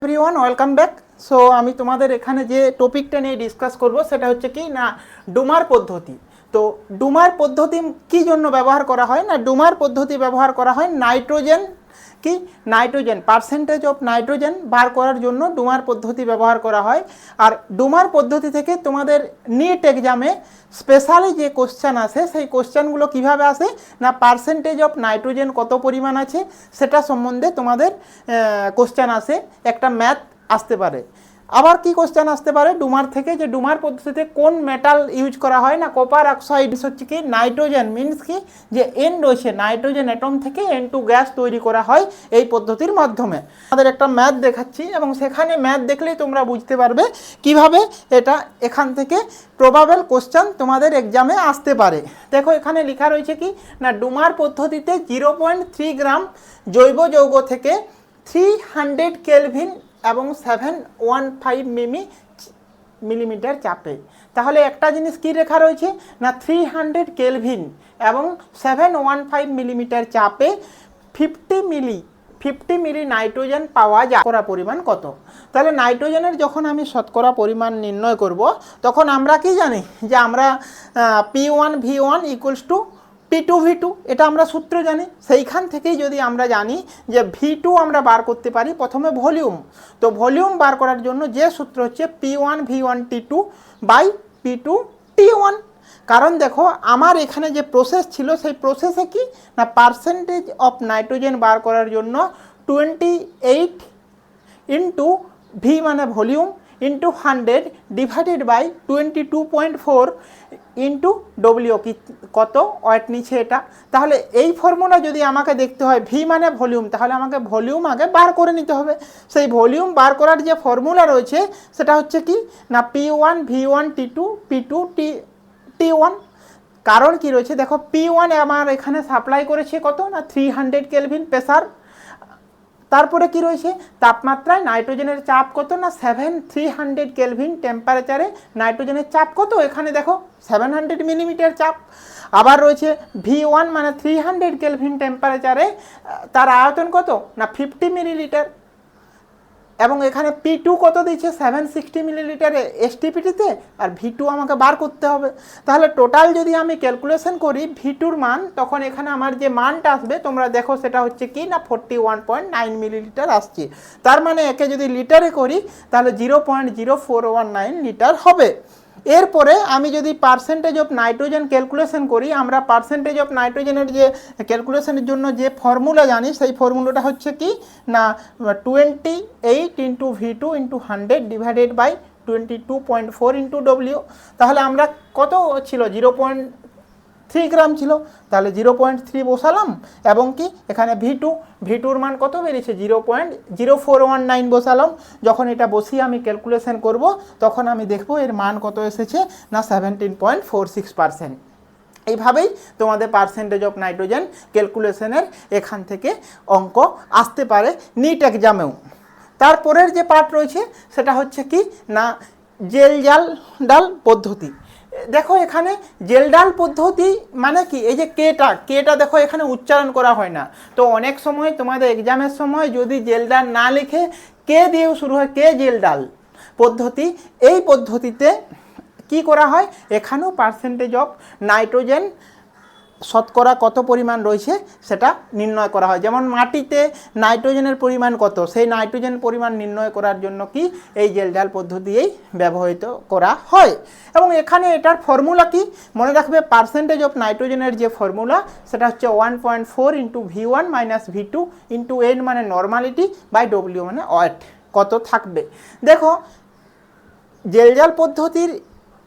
Everyone welcome back. So আমি তোমাদের এখানে যে টপিকটা নিয়ে ডিসকাস করব সেটা হচ্ছে কি না ডুমার পদ্ধতি। তো ডুমার পদ্ধতি কি জন্য ব্যবহার করা হয় না, ডুমার পদ্ধতি ব্যবহার করা হয় নাইট্রোজেন কি নাইট্রোজেন পার্সেন্টেজ অফ নাইট্রোজেন বার করার জন্য ডুমার পদ্ধতি ব্যবহার করা হয়। আর ডুমার পদ্ধতি থেকে তোমাদের নিট এক্সামে স্পেশালি যে কোশ্চেন আসে সেই কোশ্চেনগুলো কিভাবে আসে না পার্সেন্টেজ অফ নাইট্রোজেন কত পরিমাণ আছে সেটা সম্বন্ধে তোমাদের কোশ্চেন আসে, একটা ম্যাথ আসতে পারে। আবার কি কোশ্চেন আসতে পারে ডুমার থেকে, যে ডুমার পদ্ধতিতে কোন মেটাল ইউজ করা হয় না কপার অক্সাইড হচ্ছে কি নাইট্রোজেন মিনস কি যে এন রয়েছে নাইট্রোজেন অ্যাটম থেকে N2 গ্যাস তৈরি করা হয় এই পদ্ধতির মাধ্যমে। আমাদের একটা ম্যাথ দেখাচ্ছি এবং সেখানে ম্যাথ দেখলেই তোমরা বুঝতে পারবে কিভাবে এটা এখান থেকে প্রবাবেল কোশ্চেন তোমাদের এক্সামে আসতে পারে। দেখো এখানে লেখা রয়েছে কি না ডুমার পদ্ধতিতে 0.3 গ্রাম জৈব যৌগ থেকে 300 কেলভিন এবং 715 মিলিমিটার চাপে। তাহলে একটা জিনিস কি লেখা রয়েছে না 300 কেলভিন এবং 715 মিলিমিটার চাপে 50 মিলি নাইট্রোজেন পাওয়া যায়। শতকরা পরিমাণ কত? তাহলে নাইট্রোজেনের যখন আমি শতকরা পরিমাণ নির্ণয় করব তখন আমরা কি জানি যে আমরা P1V1 ইকুয়ালস টু P2V2 এটা আমরা সূত্র জানি। সেইখান থেকেই যদি আমরা জানি যে V2 আমরা বার করতে পারি প্রথমে ভলিউম, তো ভলিউম বার করার জন্য যে সূত্র হচ্ছে P1V1T2 বাই P2T1। কারণ দেখো আমার এখানে যে প্রসেস ছিল সেই প্রসেসে কি না পার্সেন্টেজ অফ নাইট্রোজেন বার করার জন্য 28 ইন্টু ভি মানে volume into 100 divided by 22.4 into W কি কত ওয়েট নিচ্ছে এটা। তাহলে এই ফর্মুলা যদি আমাকে দেখতে হয় ভি মানে ভলিউম, তাহলে আমাকে ভলিউম আগে বার করে নিতে হবে। সেই ভলিউম বার করার যে ফর্মুলা রয়েছে সেটা হচ্ছে কি না P1V1T2 P2T1। কারণ কি রয়েছে দেখো P1 আমার এখানে সাপ্লাই করেছে কত না 300 কেলভিন প্রেসার, তারপরে কি রয়েছে তাপমাত্রায় নাইট্রোজেনের চাপ কত না 300 কেলভিন টেম্পারেচারে নাইট্রোজেনের চাপ কত এখানে দেখো 700 মিলিমিটার চাপ। আবার রয়েছে V1 মানে 300 কেলভিন টেম্পারেচারে তার আয়তন কত না 50 মিলিলিটার এবং এখানে P2 কত দিচ্ছে 760 মিলিলিটার এসটিপিটিতে আর V2 আমাকে বার করতে হবে। তাহলে টোটাল যদি আমি ক্যালকুলেশন করি V2-র মান তখন এখানে আমার যে মানটা আসবে তোমরা দেখো সেটা হচ্ছে কি না 41.9 মিলিলিটার আসছে। তার মানে একে যদি লিটারে করি তাহলে 0.0419 লিটার হবে। এরপরে আমি যদি পার্সেন্টেজ অফ নাইট্রোজেন ক্যালকুলেশন করি, আমরা পার্সেন্টেজ অফ নাইট্রোজেনের যে ক্যালকুলেশনের জন্য যে ফর্মুলা জানি সেই ফর্মুলাটা হচ্ছে কি না 28 into V2 into 100 divided by 22.4 into W. তাহলে আমরা কত ছিল 0.3 গ্রাম ছিল, তাহলে 0.3 বসালাম এবং কি এখানে V2-র মান কত বেরিয়েছে 0.0419 বসালাম। যখন এটা বসিয়ে আমি ক্যালকুলেশন করব তখন আমি দেখব এর মান কত এসেছে না 17.46%। এইভাবেই তোমাদের পার্সেন্টেজ অফ নাইট্রোজেন ক্যালকুলেশনের এখান থেকে অঙ্ক আসতে পারে নিট এক্সামেও। তারপরের যে পার্ট রয়েছে সেটা হচ্ছে কি না জেল-জাল পদ্ধতি। দেখো এখানে জেল-ডাল পদ্ধতি মানে কি এই যে কেটা দেখো এখানে উচ্চারণ করা হয় না, তো অনেক সময় তোমাদের এক্সামের সময় যদি জেল-ডাল না লিখে কে দিয়েও শুরু হয় কে জেল-ডাল পদ্ধতি। এই পদ্ধতিতে কি করা হয় এখানেও পার্সেন্টেজ অফ নাইট্রোজেন শতকরা কত পরিমাণ রয়েছে সেটা নির্ণয় করা হয়। যেমন মাটিতে নাইট্রোজেনের পরিমাণ কত সেই নাইট্রোজেন পরিমাণ নির্ণয় করার জন্য কি এই জেল-ডাল পদ্ধতিই ব্যবহৃত করা হয়। এবং এখানে এটার ফর্মুলা কি মনে রাখবে পার্সেন্টেজ অফ নাইট্রোজেনের যে ফর্মুলা সেটা হচ্ছে 1.4 into V1 minus V2 into N মানে নর্মালিটি বাই ডব্লিউ মানে ওয়েট কত থাকবে। দেখো জেল-জাল পদ্ধতির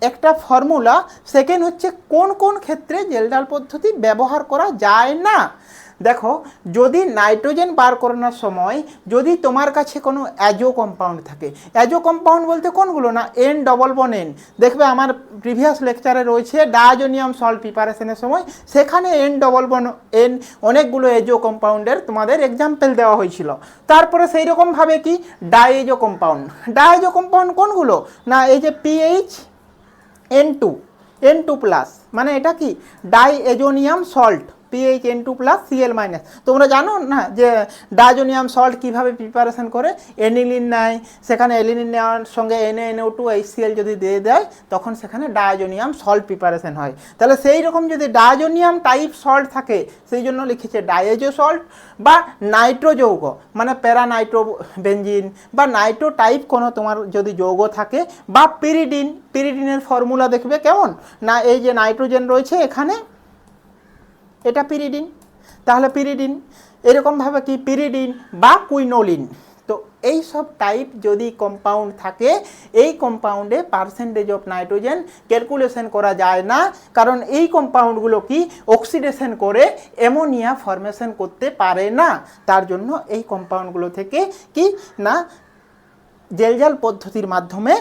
একটা ফর্মুলা, সেকেন্ড হচ্ছে কোন কোন ক্ষেত্রে জেল-ডাল পদ্ধতি ব্যবহার করা যায় না। দেখো যদি নাইট্রোজেন বার করানোর সময় যদি তোমার কাছে কোনো অ্যাজো কম্পাউন্ড থাকে, অ্যাজো কম্পাউন্ড বলতে কোনগুলো না N ডবল বন N, দেখবে আমার প্রিভিয়াস লেকচারে রয়েছে ডায়াজোনিয়াম সল্ট প্রিপারেশনের সময় সেখানে N ডবল বন N অনেকগুলো এজো কম্পাউন্ডের তোমাদের এক্সাম্পল দেওয়া হয়েছিল। তারপরে সেই রকমভাবে কি ডাইএজো কম্পাউন্ড কোনগুলো না এই যে PH N2 প্লাস মানে এটা কি diazonium salt PHN2 plus Cl minus. তোমরা জানো না যে ডাইজোনিয়াম সল্ট কীভাবে প্রিপারেশন করে, এনিলিন নেয়, সেখানে এলিনিন নেওয়ার সঙ্গে NaNO2 HCl যদি দিয়ে দেয় তখন সেখানে ডাইজোনিয়াম সল্ট প্রিপারেশন হয়। তাহলে সেই রকম যদি ডাইজোনিয়াম টাইপ সল্ট থাকে সেই জন্য লিখেছে ডাইজো সল্ট, বা নাইট্রো যৌগ মানে প্যারানাইট্রো বেঞ্জিন বা নাইট্রো টাইপ কোনো তোমার যদি যৌগ থাকে, বা পিরিডিন। পিরিডিনের ফর্মুলা দেখবে কেমন না, এই যে নাইট্রোজেন রয়েছে এখানে, এটা পিরিডিন, তাহলে পিরিডিন এরকমভাবে কি পিরিডিন বা কুইনোলিন। তো এই সব টাইপ যদি কম্পাউন্ড থাকে, এই কম্পাউন্ডে পার্সেন্টেজ অফ নাইট্রোজেন ক্যালকুলেশন করা যায় না, কারণ এই কম্পাউন্ডগুলো কি অক্সিডেশন করে অ্যামোনিয়া ফর্মেশন করতে পারে না। তার জন্য এই কম্পাউন্ডগুলো থেকে কি না জেলজাল পদ্ধতির মাধ্যমে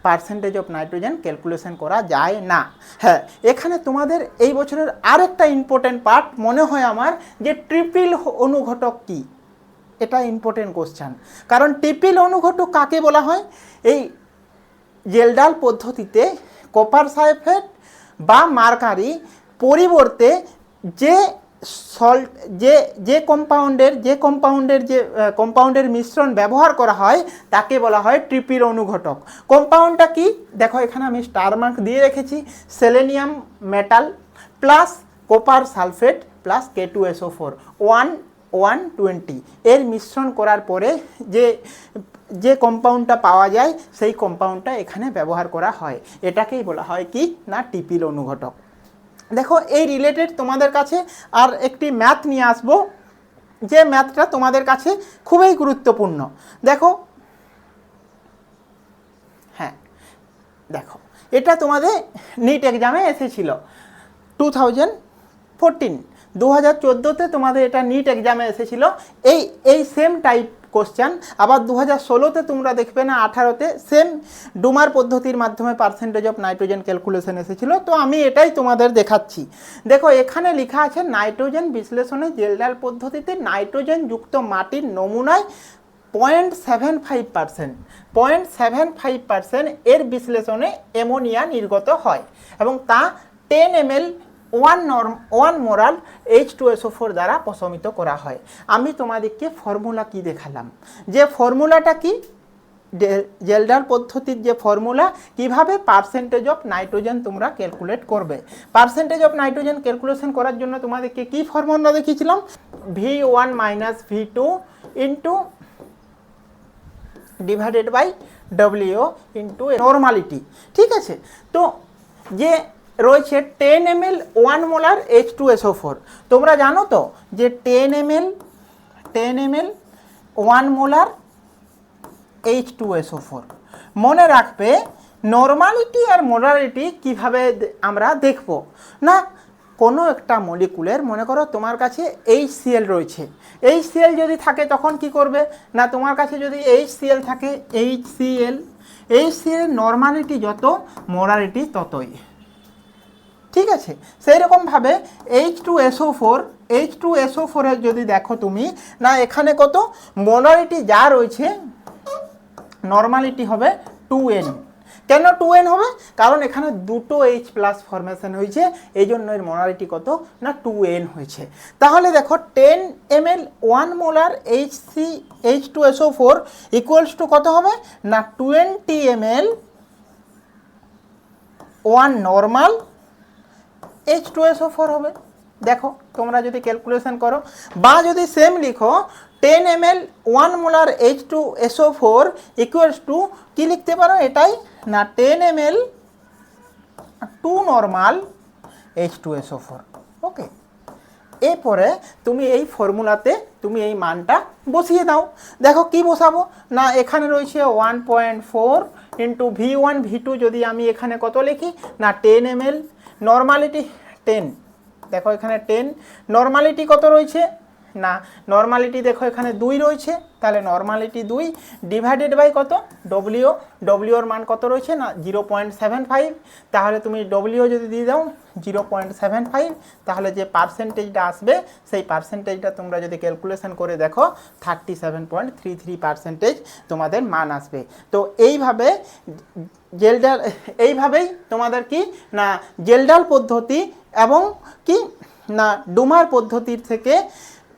পার্সেন্টেজ অফ নাইট্রোজেন ক্যালকুলেশন করা যায় না। হ্যাঁ, এখানে তোমাদের এই বছরের আরেকটা ইম্পর্টেন্ট পার্ট মনে হয় আমার, যে ট্রিপল অনুঘটক কি, এটা ইম্পর্টেন্ট কোশ্চেন। কারণ ট্রিপল অনুঘটক কাকে বলা হয়? এই জেলডাল পদ্ধতিতে কপার সালফেট বা মার্কারি পরিবর্তে যে সল্ট যে কম্পাউন্ডের মিশ্রণ ব্যবহার করা হয় তাকে বলা হয় ট্রিপল অনুঘটক। কম্পাউন্ডটা কি দেখো, এখানে আমি স্টার মার্ক দিয়ে রেখেছি, selenium metal plus copper sulphate plus K2SO4 120 এর মিশ্রণ করার পরে যে কম্পাউন্ডটা পাওয়া যায় সেই কম্পাউন্ডটা এখানে ব্যবহার করা হয়। এটাকেই বলা হয় কি না ট্রিপল অনুঘটক। দেখো এই রিলেটেড তোমাদের কাছে আর একটি ম্যাথ নিয়ে আসবো, যে ম্যাথটা তোমাদের কাছে খুবই গুরুত্বপূর্ণ। দেখো, হ্যাঁ দেখো, এটা তোমাদের নিট এক্সামে এসেছিল 2014-তে তোমাদের এটা নিট এক্সামে এসেছিল এই সেম টাইপ কোশ্চেন। আবার 2016-তে তোমরা দেখবে না, 18-তে সেম ডুমার পদ্ধতির মাধ্যমে পার্সেন্টেজ অফ নাইট্রোজেন ক্যালকুলেশন এসেছিল। তো আমি এটাই তোমাদের দেখাচ্ছি। দেখো এখানে লেখা আছে নাইট্রোজেন বিশ্লেষণে জেলডাল পদ্ধতিতে নাইট্রোজেন যুক্ত মাটির নমুনায় 0.75% এর বিশ্লেষণে অ্যামোনিয়া নির্গত হয় এবং তা 10 ml 1 মোলার H2SO4 দ্বারা প্রশমিত করা হয়। আমি তোমাদেরকে ফর্মুলা কি দেখালাম, যে ফর্মুলাটা কি জেলডাল পদ্ধতির যে ফর্মুলা, কিভাবে পার্সেন্টেজ অফ নাইট্রোজেন তোমরা ক্যালকুলেট করবে। পার্সেন্টেজ অফ নাইট্রোজেন ক্যালকুলেশন করার জন্য তোমাদেরকে কি ফর্মুলা দেখিয়েছিলাম, V1 minus V2 into divided by W into normality. ঠিক আছে, তো যে রয়েছে 10 ml 1 মোলার H2SO4, তোমরা জানো তো যে 10 ml 1 মোলার H2SO4। মনে রাখবে নর্মালিটি আর মোলারিটি কিভাবে আমরা দেখব না, কোনো একটা মলিকুলের মনে করো তোমার কাছে HCl রয়েছে, HCl যদি থাকে তখন কি করবে না, তোমার কাছে যদি HCl থাকে, HCl নর্মালিটি যত মোলারিটি ততই। ঠিক আছে, সেই রকমভাবে H2SO4 এর যদি দেখো তুমি না, এখানে কত মোলারিটি যা রয়েছে, নর্মালিটি হবে 2N। কেন 2N হবে? কারণ এখানে দুটো H প্লাস ফরমেশন হয়েছে, এই জন্য এর মোলারিটি কত না 2N হয়েছে। তাহলে দেখো 10 ml 1 molar H2SO4 equals to কত হবে না 20 ml 1 নর্মাল H2SO4 হবে। দেখো তোমরা যদি ক্যালকুলেশন করো, বা যদি সেম লিখো 10 ml 1 molar H2SO4 equals to কি লিখতে পারো, এটাই না 10 ml 2 নর্মাল H2SO4। ওকে, এরপরে তুমি এই ফর্মুলাতে তুমি এই মানটা বসিয়ে দাও। দেখো কি বসাবো না, এখানে রয়েছে 1.4 ইন্টু V1 V2, যদি আমি এখানে কত লিখি না 10 ml নর্মালিটি 10, দেখো এখানে 10, নর্মালিটি কত রয়েছে না, নর্মালিটি দেখো এখানে 2 রয়েছে, তাহলে নর্মালিটি 2 ডিভাইডেড বাই কত W এর মান কত রয়েছে না 0.75, তাহলে তুমি W যদি দিয়ে দাও 0.75, তাহলে যে পার্সেন্টেজটা আসবে সেই পার্সেন্টেজটা তোমরা যদি ক্যালকুলেশন করে দেখো 37.33% তোমাদের মান আসবে। তো এইভাবেই তোমাদের কি না জেলডাল পদ্ধতি এবং কি না ডুমার পদ্ধতির থেকে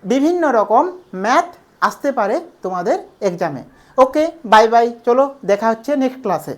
বিভিন্ন রকম ম্যাথ আসতে পারে তোমাদের এক্সামে। ওকে, বাই বাই, চলো দেখা হচ্ছে নেক্সট ক্লাসে।